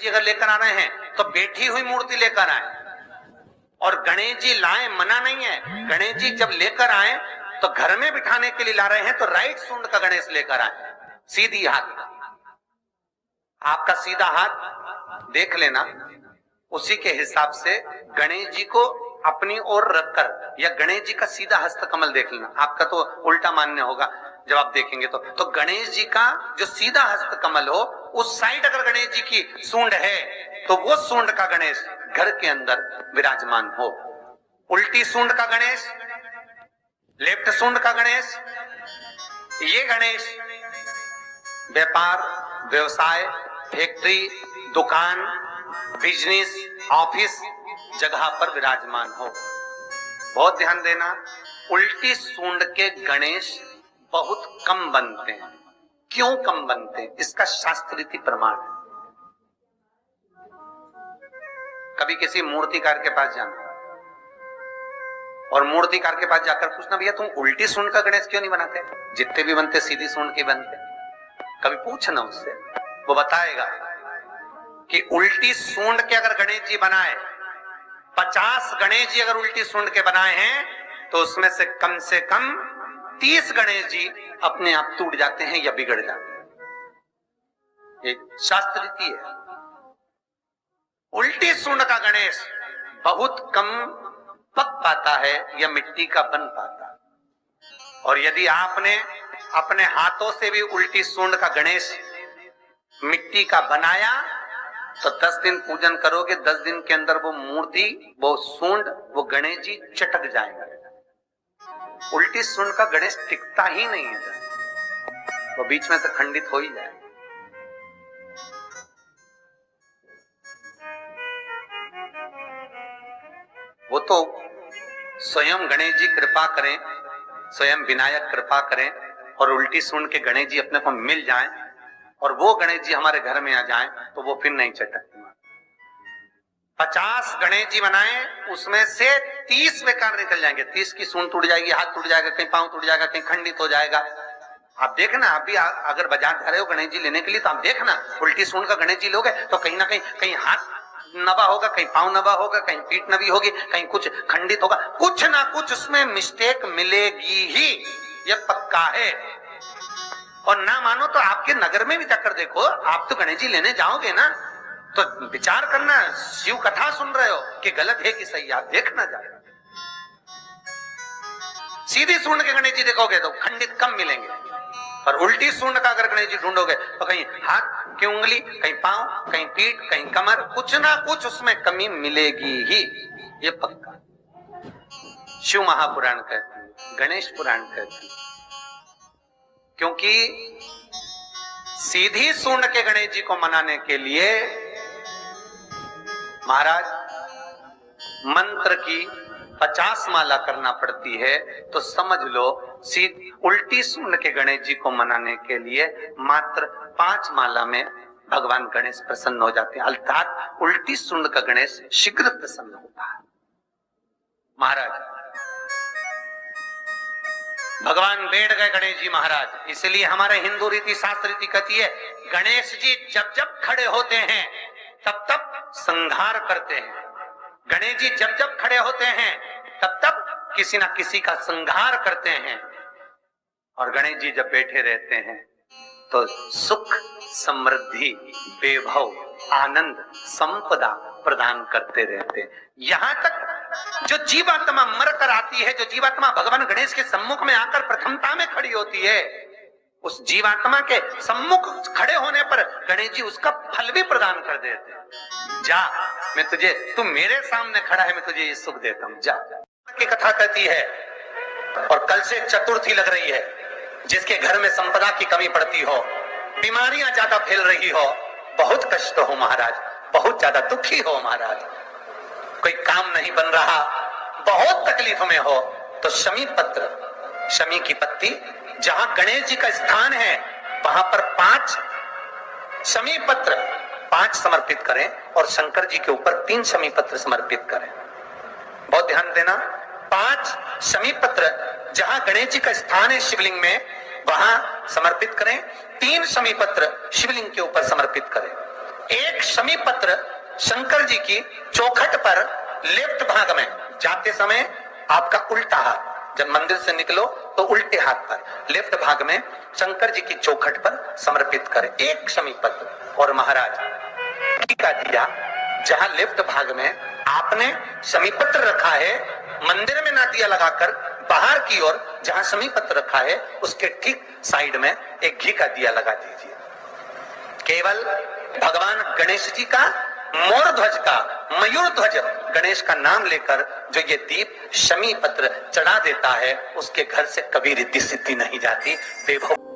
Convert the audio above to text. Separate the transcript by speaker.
Speaker 1: जी अगर लेकर आ रहे हैं तो बैठी हुई मूर्ति लेकर आए, और गणेश जी लाए मना नहीं है। गणेश जी जब लेकर आए तो घर में बिठाने के लिए ला रहे हैं तो राइट सूंड का गणेश लेकर आए, सीधी हाथ। आपका सीधा हाथ देख लेना, उसी के हिसाब से गणेश जी को अपनी ओर रखकर, या गणेश जी का सीधा हस्त कमल देख लेना। आपका तो उल्टा मान्य होगा जब आप देखेंगे तो गणेश जी का जो सीधा हस्त कमल हो उस साइड अगर गणेश जी की सूंड है तो वो सूंड का गणेश घर के अंदर विराजमान हो। उल्टी सूंड का गणेश, लेफ्ट सूंड का गणेश, ये गणेश व्यापार, व्यवसाय, फैक्ट्री, दुकान, बिजनेस, ऑफिस जगह पर विराजमान हो। बहुत ध्यान देना, उल्टी सूंड के गणेश बहुत कम बनते हैं। क्यों कम बनते हैं? इसका शास्त्रीय प्रमाण है। कभी किसी मूर्तिकार के पास जाना और मूर्तिकार के पास जाकर पूछना, भैया तुम उल्टी सूंड का गणेश क्यों नहीं बनाते? जितने भी बनते सीधी सूंड के बनते। कभी पूछना उससे, वो बताएगा कि उल्टी सूंड के अगर गणेश जी बनाए, 50 गणेश जी अगर उल्टी सूंड के बनाए हैं तो उसमें से कम 30 गणेश जी अपने आप टूट जाते हैं या बिगड़ जाते हैं। ये शास्त्र रीति है। उल्टी सूंड का गणेश बहुत कम पक पाता है या मिट्टी का बन पाता है। और यदि आपने अपने हाथों से भी उल्टी सूंड का गणेश मिट्टी का बनाया तो 10 दिन पूजन करोगे, 10 दिन के अंदर वो मूर्ति, वो सूंड, वो गणेश जी चटक जाएगा। उल्टी सूंड का गणेश टिकता ही नहीं है, वो बीच में से खंडित हो ही जाए। वो तो स्वयं गणेश जी कृपा करें, स्वयं विनायक कृपा करें और उल्टी सूंड के गणेश जी अपने को मिल जाएं और वो गणेश जी हमारे घर में आ जाएं तो वो फिर नहीं चटकते। 50 गणेश जी बनाए, उसमें से 30 बेकार निकल जाएंगे। 30 की सूंड टूट जाएगी, हाथ टूट जाएगा, कहीं पांव टूट जाएगा, कहीं खंडित हो जाएगा। आप देखना, आप भी अगर बाजार जा रहे हो गणेश जी लेने के लिए तो आप देखना, उल्टी सूंड का गणेश जी लोगे तो कहीं ना कहीं हाथ नबा होगा, कहीं पांव नबा होगा, कहीं पीठ नबी होगी, कहीं कुछ खंडित होगा, कुछ ना कुछ उसमें मिस्टेक मिलेगी ही, ये पक्का है। और ना मानो तो आपके नगर में भी जाकर देखो, आप तो गणेश जी लेने जाओगे ना तो विचार करना, शिव कथा सुन रहे हो कि गलत है कि सही, आप देखना जाए। सीधी सूंड के गणेश जी देखोगे तो खंडित कम मिलेंगे, और उल्टी सूंड का अगर गणेश जी ढूंढोगे तो कहीं हाथ की उंगली, कहीं पांव, कहीं पीठ, कहीं कमर, कुछ ना कुछ उसमें कमी मिलेगी ही, ये पक्का। शिव महापुराण कहती है, गणेश पुराण कहती है, क्योंकि सीधी सूंड के गणेश जी को मनाने के लिए महाराज मंत्र की 50 माला करना पड़ती है। तो समझ लो उल्टी सूंड के गणेश जी को मनाने के लिए मात्र 5 माला में भगवान गणेश प्रसन्न हो जाते हैं, अर्थात उल्टी सूंड का गणेश शीघ्र प्रसन्न होता है। महाराज भगवान बैठ गए गणेश जी महाराज, इसलिए हमारे हिंदू रीति शास्त्र रीति कहती है, गणेश जी जब जब खड़े होते हैं तब तब संहार करते हैं। गणेश जी जब जब खड़े होते हैं तब तब किसी ना किसी का संहार करते हैं। और गणेश जी जब बैठे रहते हैं तो सुख, समृद्धि, वैभव, आनंद, संपदा प्रदान करते रहते हैं। यहां तक जो जीवात्मा मर कर आती है, जो जीवात्मा भगवान गणेश के सम्मुख में आकर प्रथमता में खड़ी होती है, उस जीवात्मा के सम्मुख खड़े होने पर गणेश जी उसका फल भी प्रदान कर देते हैं। जा, मैं तुझे, तू मेरे सामने खड़ा है, मैं तुझे ये सुख देता हूं, जा। की कथा कहती है, और कल से चतुर्थी लग रही है, जिसके घर में संपदा की कमी पड़ती हो, बीमारियां ज्यादा फैल रही हो, बहुत कष्ट हो महाराज, बहुत ज्यादा दुखी हो महाराज, कोई काम नहीं बन रहा, बहुत तकलीफ में हो, तो शमी पत्र, शमी की पत्ती, जहां गणेश जी का स्थान है वहां पर 5 शमी पत्र 5 समर्पित करें और शंकर जी के ऊपर 3 शमी पत्र समर्पित करें। बहुत ध्यान देना, 5 शमी पत्र जहां गणेश जी का स्थान है शिवलिंग में वहां समर्पित करें, 3 शमी पत्र शिवलिंग के ऊपर समर्पित करें। एक शमी पत्र शंकर जी की चौखट पर लेफ्ट भाग में जाते समय आपका उल्टा हाथ, जब मंदिर से निकलो तो उल्टे हाथ पर लेफ्ट भाग में शंकर जी की चौखट पर समर्पित करें एक शमी पत्र। और महाराज घी का दिया जहां लेफ्ट भाग में आपने शमी पत्र रखा है, मंदिर में ना दिया लगाकर बाहर की ओर जहां शमी पत्र रखा है उसके ठीक साइड में एक घी का दिया लगा दीजिए। केवल भगवान गणेश जी का मोर ध्वज का मयूर ध्वज गणेश का नाम लेकर जो ये दीप शमी पत्र चढ़ा देता है उसके घर से कभी रिद्धि सिद्धि नहीं जाती। वैभव